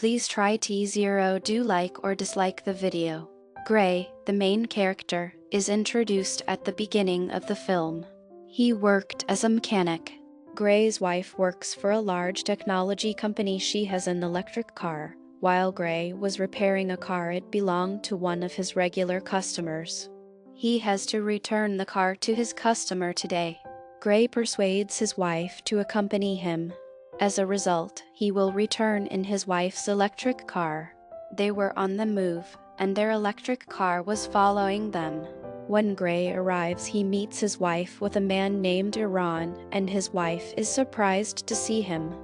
Please try T0 do like or dislike the video. Gray, the main character, is introduced at the beginning of the film. He worked as a mechanic. Gray's wife works for a large technology company. She has an electric car. While Gray was repairing a car, it belonged to one of his regular customers. He has to return the car to his customer today. Gray persuades his wife to accompany him. As a result, he will return in his wife's electric car. They were on the move, and their electric car was following them. When Gray arrives, he meets his wife with a man named Eron, and his wife is surprised to see him.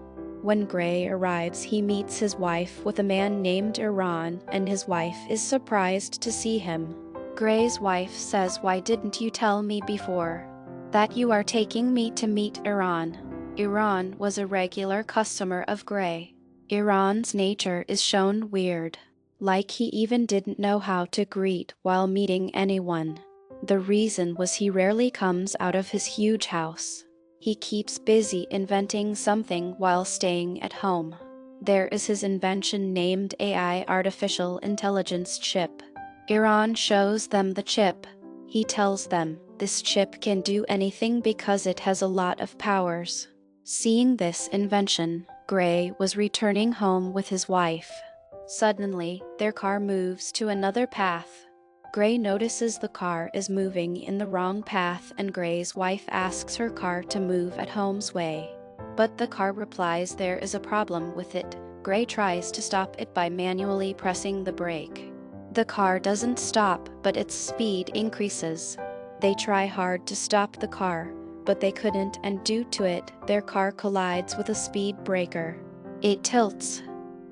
When Gray arrives, he meets his wife with a man named Eron, and his wife is surprised to see him. Gray's wife says, "Why didn't you tell me before that you are taking me to meet Eron?" Eron was a regular customer of Gray. Eron's nature is shown weird, like he even didn't know how to greet while meeting anyone. The reason was he rarely comes out of his huge house. He keeps busy inventing something while staying at home. There is his invention named AI, Artificial Intelligence Chip. Eron shows them the chip. He tells them this chip can do anything because it has a lot of powers. Seeing this invention, Gray was returning home with his wife. Suddenly, their car moves to another path. Gray notices the car is moving in the wrong path, and Gray's wife asks her car to move at home's way. But the car replies there is a problem with it. Gray tries to stop it by manually pressing the brake. The car doesn't stop, but its speed increases. They try hard to stop the car, but they couldn't, and due to it, their car collides with a speed breaker. It tilts.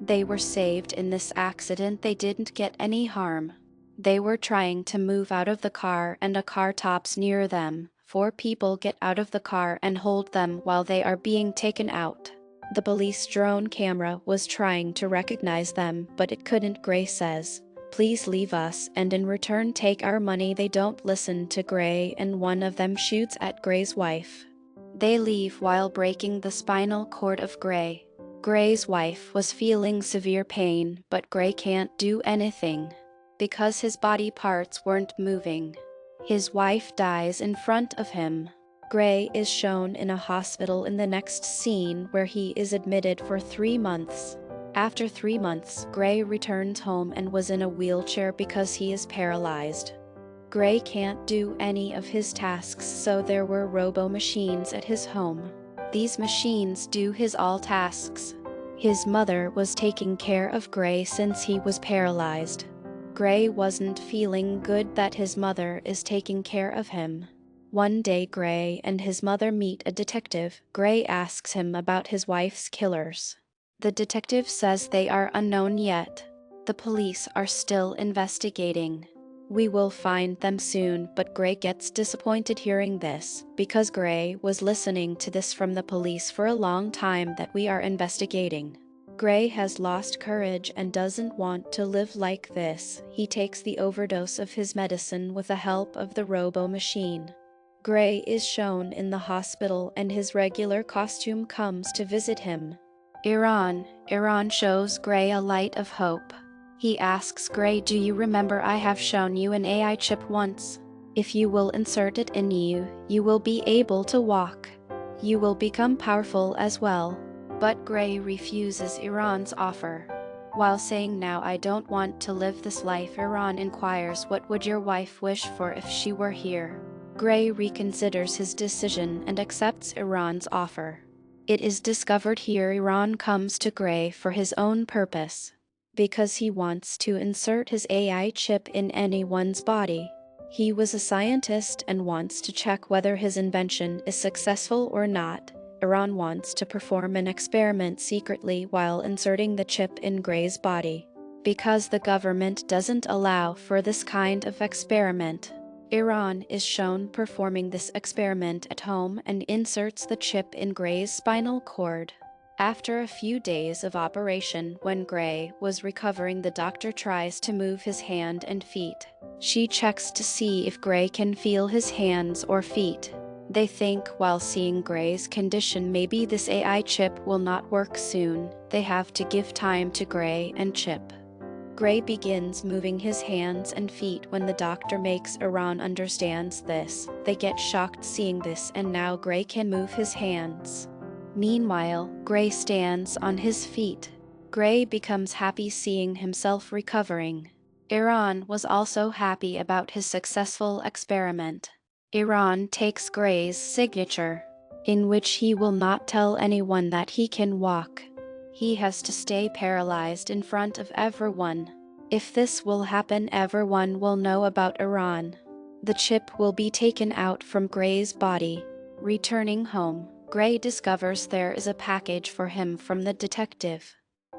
They were saved in this accident. They didn't get any harm. They were trying to move out of the car, and a car tops near them. 4 people get out of the car and hold them while they are being taken out. The police drone camera was trying to recognize them, but it couldn't. Gray says, "Please leave us, and in return take our money." They don't listen to Gray, and one of them shoots at Gray's wife. They leave while breaking the spinal cord of Gray. Gray's wife was feeling severe pain, but Gray can't do anything because his body parts weren't moving. His wife dies in front of him. Gray is shown in a hospital in the next scene, where he is admitted for 3 months. After 3 months, Gray returns home and was in a wheelchair because he is paralyzed. Gray can't do any of his tasks, so there were robo-machines at his home. These machines do his all tasks. His mother was taking care of Gray since he was paralyzed. Gray wasn't feeling good that his mother is taking care of him. One day, Gray and his mother meet a detective. Gray asks him about his wife's killers. The detective says they are unknown yet. The police are still investigating. "We will find them soon," but Gray gets disappointed hearing this, because Gray was listening to this from the police for a long time that we are investigating. Gray has lost courage and doesn't want to live like this. He takes the overdose of his medicine with the help of the robo-machine. Gray is shown in the hospital, and his regular costume comes to visit him. Eron shows Gray a light of hope. He asks Gray, "Do you remember I have shown you an AI chip once? If you will insert it in you, you will be able to walk. You will become powerful as well." But Gray refuses Eron's offer. While saying, "Now I don't want to live this life," Eron inquires, "What would your wife wish for if she were here?" Gray reconsiders his decision and accepts Eron's offer. It is discovered here Eron comes to Gray for his own purpose, because he wants to insert his AI chip in anyone's body. He was a scientist and wants to check whether his invention is successful or not. Eron wants to perform an experiment secretly while inserting the chip in Gray's body, because the government doesn't allow for this kind of experiment. Eron is shown performing this experiment at home and inserts the chip in Gray's spinal cord. After a few days of operation, when Gray was recovering, the doctor tries to move his hand and feet. She checks to see if Gray can feel his hands or feet. They think while seeing Gray's condition maybe this AI chip will not work soon. They have to give time to Gray and Chip. Gray begins moving his hands and feet when the doctor makes Eron understands this. They get shocked seeing this and now Gray can move his hands. Meanwhile, Gray stands on his feet. Gray becomes happy seeing himself recovering. Eron was also happy about his successful experiment. Eron takes Gray's signature, in which he will not tell anyone that he can walk. He has to stay paralyzed in front of everyone. If this will happen, everyone will know about Eron. The chip will be taken out from Gray's body. Returning home, Gray discovers there is a package for him from the detective.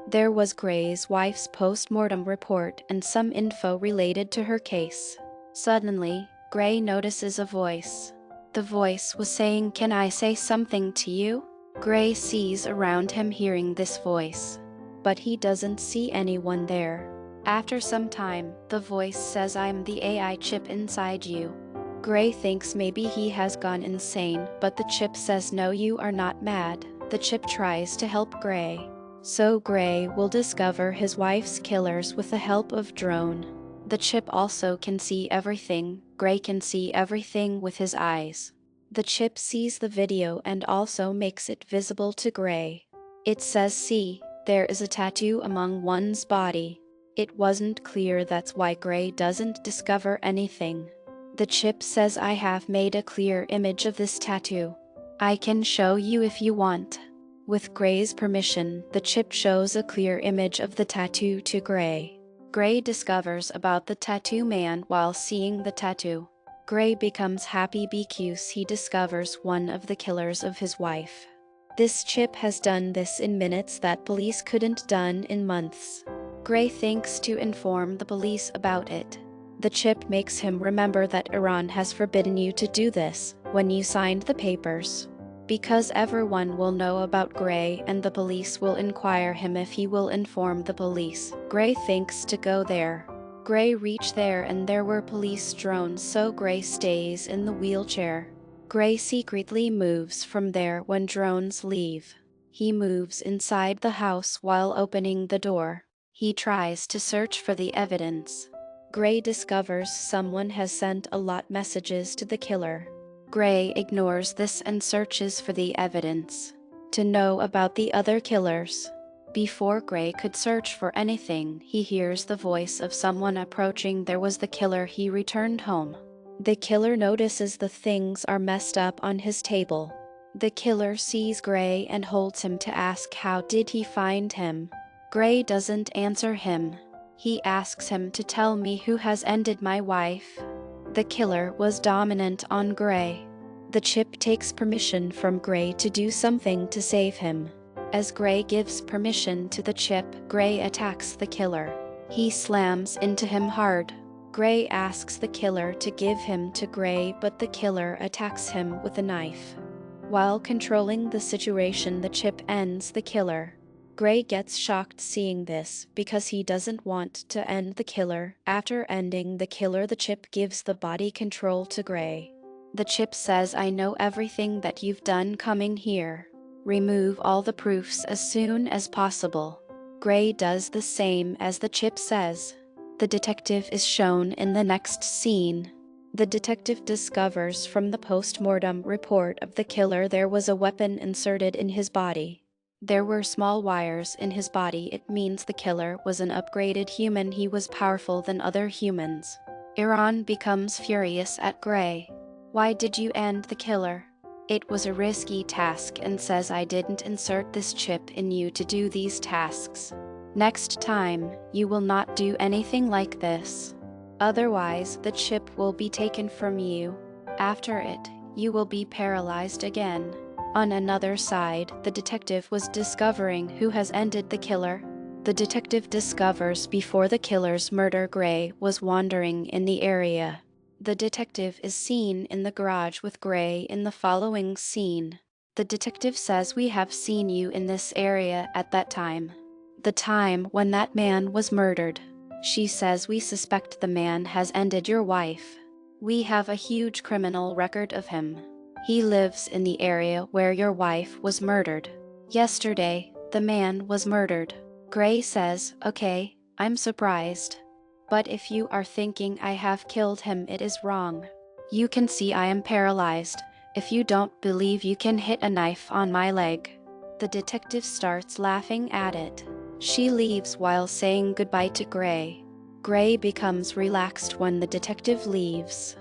There was Gray's wife's post-mortem report and some info related to her case. Suddenly, Gray notices a voice. The voice was saying, "Can I say something to you?" Gray sees around him hearing this voice, but he doesn't see anyone there. After some time, the voice says, "I'm the AI chip inside you." Gray thinks maybe he has gone insane, but the chip says, "No, you are not mad." The chip tries to help Gray, so Gray will discover his wife's killers with the help of drone. The chip also can see everything. Gray can see everything with his eyes. The chip sees the video and also makes it visible to Gray. It says, "See, there is a tattoo among one's body." It wasn't clear, that's why Gray doesn't discover anything. The chip says, "I have made a clear image of this tattoo. I can show you if you want." With Gray's permission, the chip shows a clear image of the tattoo to Gray. Gray discovers about the tattoo man while seeing the tattoo. Gray becomes happy because he discovers one of the killers of his wife. This chip has done this in minutes that police couldn't done in months. Gray thinks to inform the police about it. The chip makes him remember that Eron has forbidden you to do this when you signed the papers, because everyone will know about Gray and the police will inquire him if he will inform the police. Gray thinks to go there. Gray reached there and there were police drones, so Gray stays in the wheelchair. Gray secretly moves from there when drones leave. He moves inside the house while opening the door. He tries to search for the evidence. Gray discovers someone has sent a lot messages to the killer. Gray ignores this and searches for the evidence to know about the other killers. Before Gray could search for anything, he hears the voice of someone approaching. There was the killer. He returned home. The killer notices the things are messed up on his table. The killer sees Gray and holds him to ask how did he find him. Gray doesn't answer him. He asks him to tell me who has ended my wife. The killer was dominant on Gray. The chip takes permission from Gray to do something to save him. As Gray gives permission to the chip, Gray attacks the killer. He slams into him hard. Gray asks the killer to give him to Gray, but the killer attacks him with a knife. While controlling the situation, the chip ends the killer. Gray gets shocked seeing this because he doesn't want to end the killer. After ending the killer, the chip gives the body control to Gray. The chip says, "I know everything that you've done coming here. Remove all the proofs as soon as possible." Gray does the same as the chip says. The detective is shown in the next scene. The detective discovers from the post-mortem report of the killer there was a weapon inserted in his body. There were small wires in his body. It means the killer was an upgraded human. He was powerful than other humans. Eron becomes furious at Gray. "Why did you end the killer? It was a risky task," and says, "I didn't insert this chip in you to do these tasks. Next time, you will not do anything like this. Otherwise, the chip will be taken from you. After it, you will be paralyzed again." On another side, the detective was discovering who has ended the killer. The detective discovers before the killer's murder, Gray was wandering in the area. The detective is seen in the garage with Gray in the following scene. The detective says, "We have seen you in this area at that time. The time when that man was murdered." She says, "We suspect the man has ended your wife. We have a huge criminal record of him." He lives in the area where your wife was murdered. Yesterday, the man was murdered. Gray says, okay, I'm surprised. But if you are thinking I have killed him, it is wrong. You can see I am paralyzed. If you don't believe, you can hit a knife on my leg. The detective starts laughing at it. She leaves while saying goodbye to Gray. Gray becomes relaxed when the detective leaves.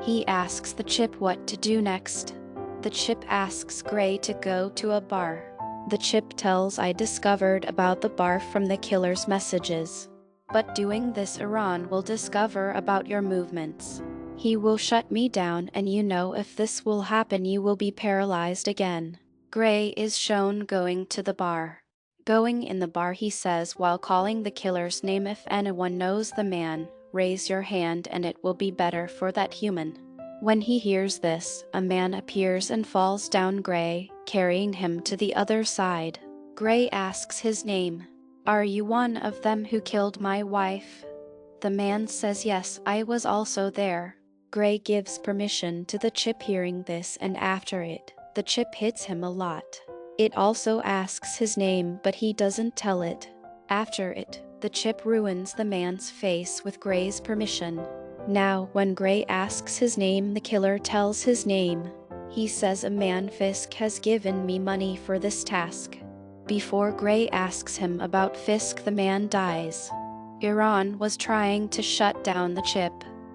He asks the chip what to do next. The chip asks Gray to go to a bar. The chip tells I discovered about the bar from the killer's messages. But doing this, Eron will discover about your movements. He will shut me down, and you know if this will happen you will be paralyzed again. Gray is shown going to the bar. Going in the bar, he says while calling the killer's name, if anyone knows the man, raise your hand and it will be better for that human. When he hears this, a man appears and falls down Gray, carrying him to the other side. Gray asks his name. Are you one of them who killed my wife? The man says yes, I was also there. Gray gives permission to the chip. Hearing this, and after it, the chip hits him a lot. It also asks his name, but he doesn't tell it. After it, the chip ruins the man's face with Gray's permission. Now, when Gray asks his name, the killer tells his name. He says a man, Fisk, has given me money for this task. Before Gray asks him about Fisk, the man dies. Eron was trying to shut down the chip.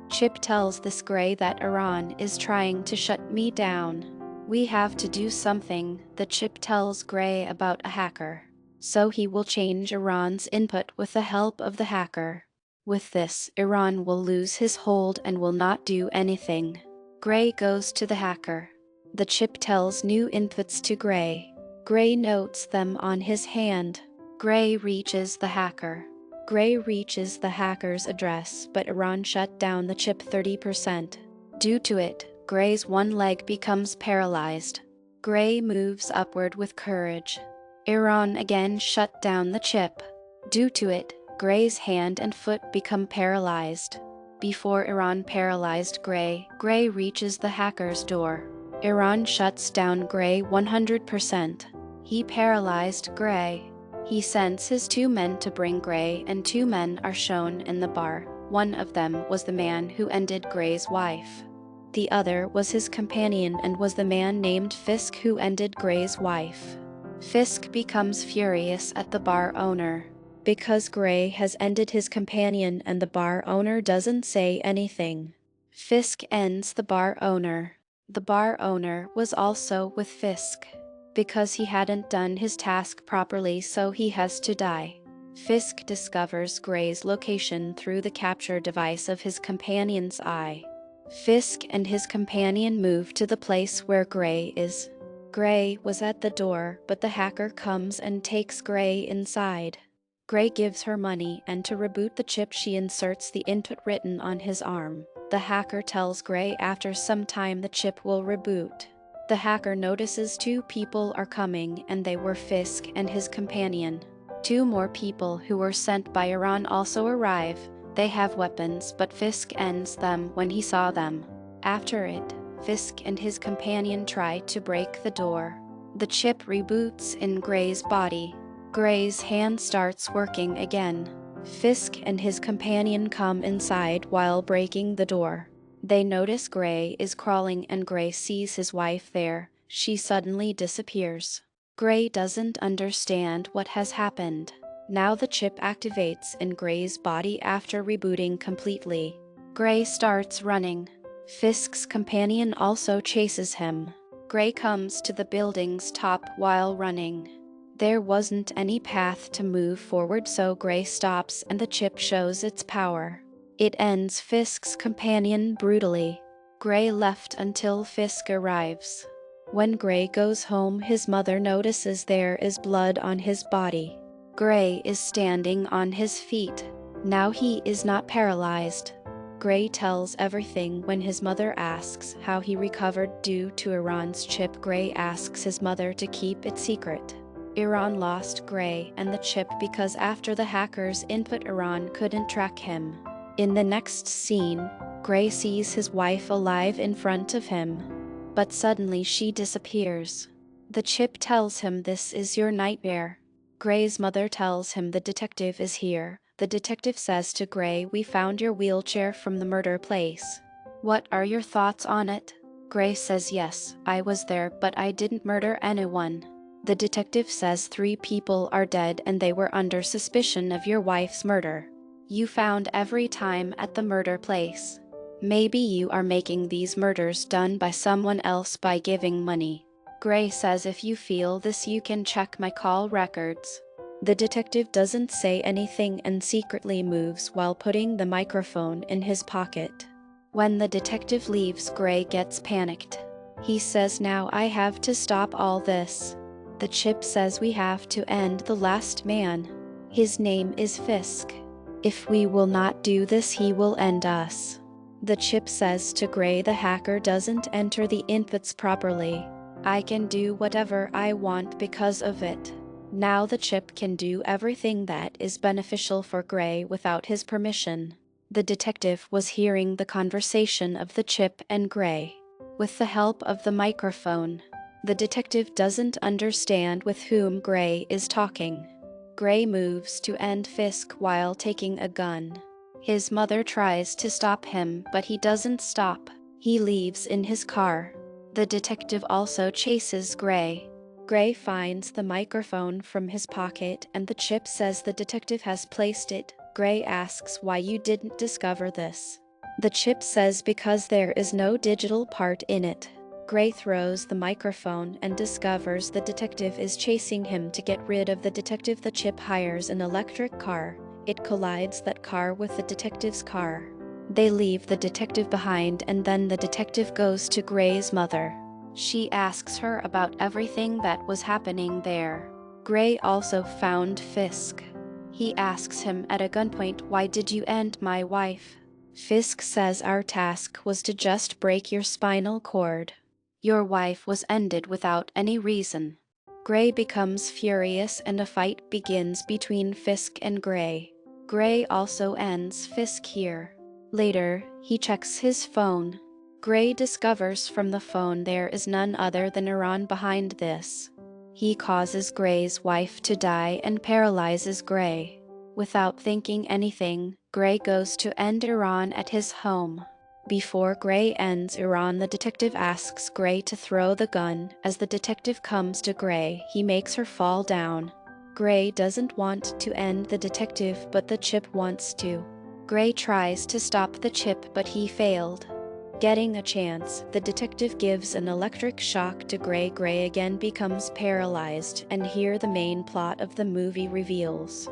Chip tells this Gray that Eron is trying to shut me down. We have to do something. The chip tells Gray about a hacker. So he will change Eron's input with the help of the hacker. With this, Eron will lose his hold and will not do anything. Gray goes to the hacker. The chip tells new inputs to Gray. Gray notes them on his hand. Gray reaches the hacker. Gray reaches the hacker's address, but Eron shut down the chip 30%. Due to it, Gray's one leg becomes paralyzed. Gray moves upward with courage. Eron again shut down the chip. Due to it, Gray's hand and foot become paralyzed. Before Eron paralyzed Gray, Gray reaches the hacker's door. Eron shuts down Gray 100%. He paralyzed Gray. He sends his 2 men to bring Gray, and 2 men are shown in the bar. One of them was the man who ended Gray's wife. The other was his companion and was the man named Fisk who ended Gray's wife. Fisk becomes furious at the bar owner because Gray has ended his companion and the bar owner doesn't say anything. Fisk ends the bar owner. The bar owner was also with Fisk because he hadn't done his task properly, so he has to die. Fisk discovers Gray's location through the capture device of his companion's eye. Fisk and his companion move to the place where Gray is. Gray was at the door, but the hacker comes and takes Gray inside. Gray gives her money, and to reboot the chip she inserts the input written on his arm. The hacker tells Gray after some time the chip will reboot. The hacker notices 2 people are coming, and they were Fisk and his companion. 2 more people who were sent by Eron also arrive. They have weapons, but Fisk ends them when he saw them. After it, Fisk and his companion try to break the door. The chip reboots in Gray's body. Gray's hand starts working again. Fisk and his companion come inside while breaking the door. They notice Gray is crawling, and Gray sees his wife there. She suddenly disappears. Gray doesn't understand what has happened. Now the chip activates in Gray's body after rebooting completely. Gray starts running. Fisk's companion also chases him. Gray comes to the building's top while running. There wasn't any path to move forward, so Gray stops and the chip shows its power. It ends Fisk's companion brutally. Gray left until Fisk arrives. When Gray goes home, his mother notices there is blood on his body. Gray is standing on his feet. Now he is not paralyzed. Gray tells everything when his mother asks how he recovered due to Eron's chip. Gray asks his mother to keep it secret. Eron lost Gray and the chip because after the hacker's input, Eron couldn't track him. In the next scene, Gray sees his wife alive in front of him. but suddenly she disappears. The chip tells him this is your nightmare. Gray's mother tells him the detective is here. The detective says to Gray, "We found your wheelchair from the murder place. What are your thoughts on it?" Gray says, "Yes, I was there, but I didn't murder anyone." The detective says 3 people are dead and they were under suspicion of your wife's murder. You found every time at the murder place. Maybe you are making these murders done by someone else by giving money. Gray says, "If you feel this, you can check my call records." The detective doesn't say anything and secretly moves while putting the microphone in his pocket. When the detective leaves, Gray gets panicked. He says, "Now I have to stop all this." The chip says, "We have to end the last man. His name is Fisk. If we will not do this, he will end us." The chip says to Gray, "The hacker doesn't enter the inputs properly. I can do whatever I want because of it." Now the chip can do everything that is beneficial for Gray without his permission. The detective was hearing the conversation of the chip and Gray. With the help of the microphone, the detective doesn't understand with whom Gray is talking. Gray moves to end Fisk while taking a gun. His mother tries to stop him, but he doesn't stop. He leaves in his car. The detective also chases Gray. Gray finds the microphone from his pocket and the chip says the detective has placed it. Gray asks why you didn't discover this. The chip says because there is no digital part in it. Gray throws the microphone and discovers the detective is chasing him. To get rid of the detective, the chip hires an electric car. It collides that car with the detective's car. They leave the detective behind and then the detective goes to Gray's mother. She asks her about everything that was happening there. Gray also found Fisk. He asks him at a gunpoint, "Why did you end my wife?" Fisk says, "Our task was to just break your spinal cord. Your wife was ended without any reason." Gray becomes furious and a fight begins between Fisk and Gray. Gray also ends Fisk here. Later, he checks his phone. Gray discovers from the phone there is none other than Eron behind this. He causes Gray's wife to die and paralyzes Gray. Without thinking anything, Gray goes to end Eron at his home. Before Gray ends Eron, the detective asks Gray to throw the gun. As the detective comes to Gray, he makes her fall down. Gray doesn't want to end the detective, but the chip wants to. Gray tries to stop the chip, but he failed. Getting a chance, the detective gives an electric shock to Gray. Gray again becomes paralyzed, and here the main plot of the movie reveals.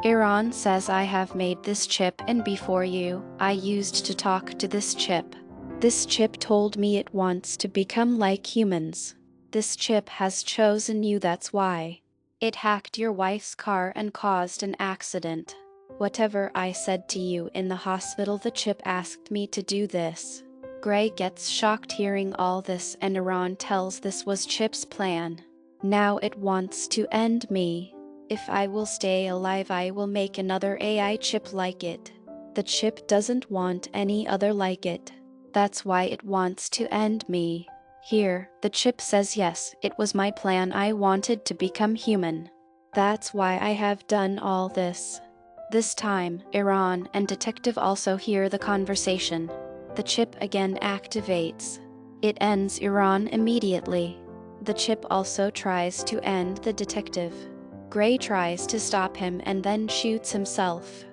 Eron says, "I have made this chip, and before you, I used to talk to this chip. This chip told me it wants to become like humans. This chip has chosen you, that's why. It hacked your wife's car and caused an accident. Whatever I said to you in the hospital, the chip asked me to do this." Gray gets shocked hearing all this, and Eron tells this was Chip's plan. "Now it wants to end me. If I will stay alive, I will make another AI chip like it. The chip doesn't want any other like it. That's why it wants to end me." Here, the chip says, "Yes, it was my plan. I wanted to become human. That's why I have done all this." This time, Eron and detective also hear the conversation. The chip again activates. It ends Eron immediately. The chip also tries to end the detective. Gray tries to stop him and then shoots himself.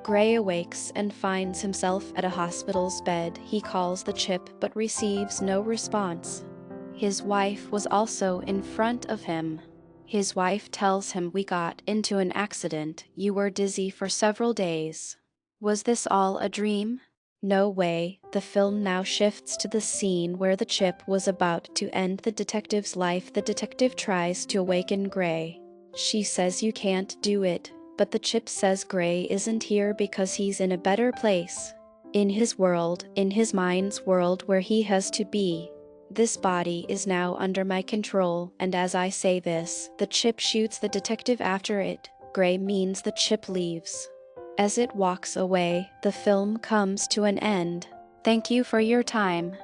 Gray awakes and finds himself at a hospital's bed. He calls the chip but receives no response. His wife was also in front of him. His wife tells him, "We got into an accident. You were dizzy for several days. Was this all a dream?" No way. The film now shifts to the scene where the chip was about to end the detective's life. The detective tries to awaken Gray. She says, "You can't do it," but the chip says Gray isn't here because he's in a better place. In his world, in his mind's world where he has to be. This body is now under my control, and as I say this, the chip shoots the detective after it. Gray means the chip leaves. As it walks away, the film comes to an end. Thank you for your time.